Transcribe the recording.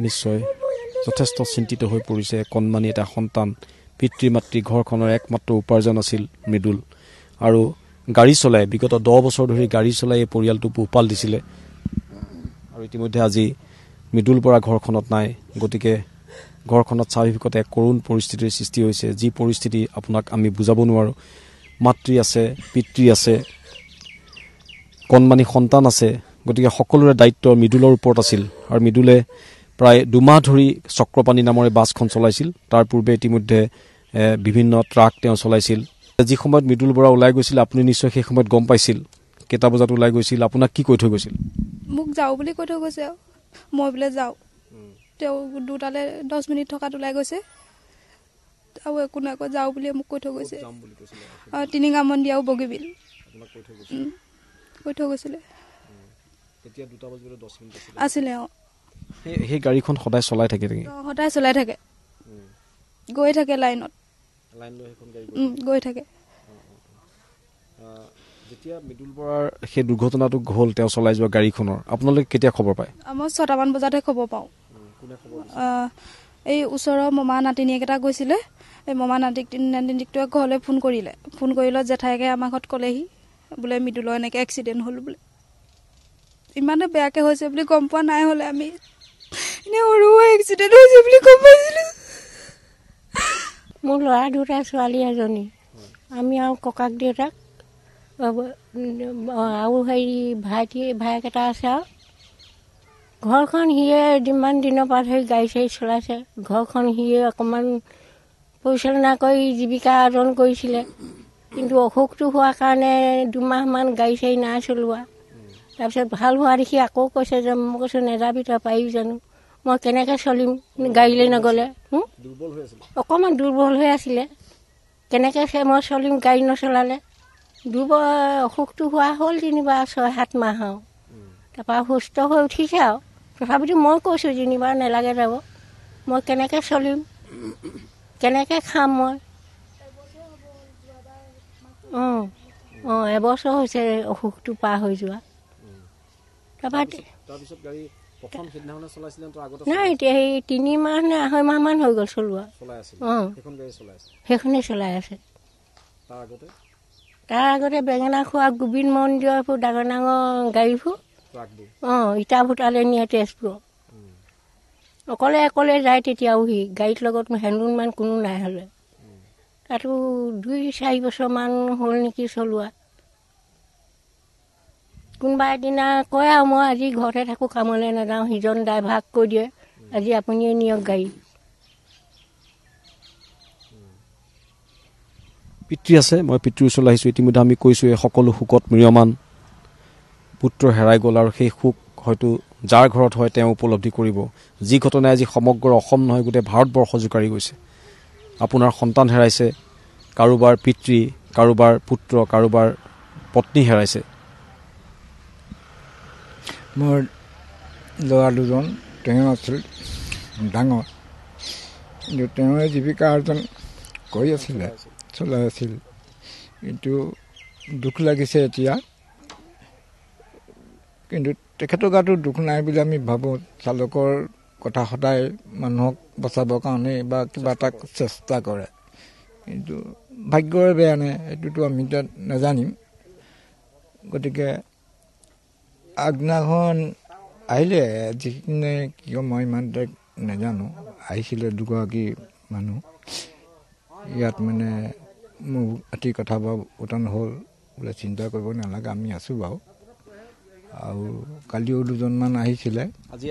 নিশ্চয় যথেষ্ট চিন্তিত হৈ পৰিছে কণমানি এটা সন্তান পিতৃ মাতৃ ঘৰখনৰ একমাত্ৰ উপাৰ্জন আছিল মৃদুল আৰু গাড়ী চলাই বিগত 10 বছৰ ধৰি গাড়ী চলাই এই পৰিয়ালটো পোহপাল দিছিলে আৰু ইতিমধ্যে আজি মৃদুল পৰা ঘৰখনত নাই গতিকে ঘৰখনত স্বাভাৱিকতে এক কৰুণ পৰিস্থিতিৰ সৃষ্টি হৈছে যি পৰিস্থিতি আপোনাক আমি বুজাব নোৱাৰো মাতৃ আছে পিতৃ আছে কণমানি সন্তান আছে গতিকে সকলোৰে দায়িত্ব মৃদুলৰ ওপৰত আছিল আৰু মৃদুলে প্ৰায় 2 মাহ ধৰি চক্ৰপানী নামৰ বাছখন চলাইছিল তাৰ পূৰ্বে ইতিমধ্যে বিভিন্ন ট্ৰাক তেওঁ চলাইছিল যি সময়ত মৃদুল বৰা ওলাই গৈছিল আপুনি নিশ্চয় সেই সময়ত গম পাইছিল কেটা বজাত ওলাই গৈছিল আপোনাক কি কৈ থৈ গৈছিল মোক যাও বুলি কৈ থৈ গৈছে মই বলে যাও তেওঁ দুটালে 10 মিনিট থকাত ওলাই গৈছে আৰু একো না কৈ যাও বুলি মোক কৈ থৈ গৈছে তিনিঙা মন্দিয়াও বগিবিল আপোনাক কৈ থৈ গৈছিল এতিয়া 2টা বজালৈ 10 মিনিট আছিলে সেই গাড়ীখন সদায় চলাই থাকে নেকি সদায় চলাই থাকে গৈ থাকে লাইনত লাইন লৈ এখন গাড়ী গৈ থাকে যেতিয়া মৃদুল বৰাৰ সেই দুৰ্ঘটনাটো হ'ল তেওঁ চলাই যোৱা গাড়ীখনৰ আপোনালোকে কেতিয়া খবৰ পায় আমাৰ 6টা মান বজাতে খবৰ পাওঁ কোনে খবৰ এই ওচৰৰ মামা নাতিনীয়েক এটা গৈছিলে এই মামা নাতিনীকটোৱে ঘৰলৈ ফোন কৰিলে জেঠাইকে আমাৰ ঘৰত ক'লেহি বোলে মৃদুলৰ এনেকৈ এক্সিডেণ্ট হ'ল বোলে ইমানে বেয়াকে হৈছে বুলি গম পোৱা নাই হলে আমি এনে সৰু এক্সিডেণ্ট হৈছে বুলি গম পাইছিলোঁ মোৰ ল'ৰা দুটা ছোৱালী এজনী আমি আৰু ককাক দেউতাক আৰু হেৰি ভায়েক এটা আছে আৰু ঘৰখন সিয়ে যিমান দিনৰ পৰা ধৰি গাড়ী চাড়ী চলাইছে ঘৰখন সিয়ে অকণমান পৰিচালনা কৰি জীৱিকা অৰ্জন কৰিছিলে কিন্তু অসুখটো হোৱাৰ কাৰণে 2 মাহমান গাড়ী চাড়ী নাই চলোৱা তাৰপিছত ভাল হোৱা দেখি আকৌ কৈছে যে মই কৈছোঁ নেযাবি তই পাৰিবি জানো মই কেনেকৈ চলিম গাড়ীলৈ নগ'লে অকণমান দুৰ্বল হৈ আছিলে কেনেকৈ মই চলিম গাড়ী নচলালে অসুখটো হোৱা হ'ল যেনিবা 6-7 মাহ আৰু তাৰপৰা সুস্থ হৈ উঠিছে আৰু তথাপিতো মই কৈছোঁ যেনিবা নেলাগে যাব মই কেনেকৈ চলিম কেনেকৈ খাম মই এবছৰ হৈছে অসুখটো পাৰ হৈ যোৱা নাই এতিয়া সেই 3 মাহ নে 2.5 মাহমান হৈ গ'ল চলোৱা সেইখনেই চলাই আছে তাৰ আগতে বেঙেনা খোৱা গোবিন্দ মন্দিৰবোৰ ডাঙৰ গাড়ীবোৰ ইটা ভূটালে নিয়ে তেজপুৰ অকলে যায় তেতিয়াও সি গাড়ীৰ লগত হেণ্ডলুমান কোনো নাই হ'লে তাতো 2-4 বছৰমান হ'ল নেকি চলোৱা কোনোবা এদিনা কয় আৰু মই আজি ঘৰতে থাকোঁ কামলৈ নাযাওঁ সিজন ড্ৰাইভাৰক কৈ দিয়ে আজি আপুনিয়ে নিয়ক গাড়ী পিতৃ আছে মই পিতৃৰ ওচৰলৈ আহিছোঁ ইতিমধ্যে আমি কৈছোঁ এই সকলো শোকত ম্ৰিয়মান পুত্ৰ হেৰাই গ'ল আৰু সেই শোক হয়তো যাৰ ঘৰত হয় তেওঁ উপলব্ধি কৰিব যি ঘটনাই আজি সমগ্ৰ অসম নহয় গোটেই ভাৰতবৰ্ষ জোকাৰি গৈছে আপোনাৰ সন্তান হেৰাইছে কাৰোবাৰ পিতৃ কাৰোবাৰ পুত্ৰ কাৰোবাৰ পত্নী হেৰাইছে মোৰ ল'ৰা দুজন তেওঁ আছিল ডাঙৰ কিন্তু তেওঁ জীৱিকা অৰ্জন কৰি আছিলে চলাই আছিল কিন্তু দুখ লাগিছে এতিয়া কিন্তু তেখেতৰ গাতো দুখ নাই বুলি আমি ভাবোঁ চালকৰ কথা সদায় মানুহক বচাবৰ কাৰণে বা কিবা এটা চেষ্টা কৰে কিন্তু ভাগ্যৰে বেয়া নে এইটোতো আমি এতিয়া নাজানিম গতিকে আগদিনাখন আহিলে যিখিনি কিয় মই ইমান নাজানো আহিছিলে 2গৰাকী মানুহ ইয়াত মানে মোৰ ৰাতি কথা বতৰা হ'ল বোলে চিন্তা কৰিব নালাগে আমি আছোঁ বাৰু আৰু কালিও 2জনমান আহিছিলে আজি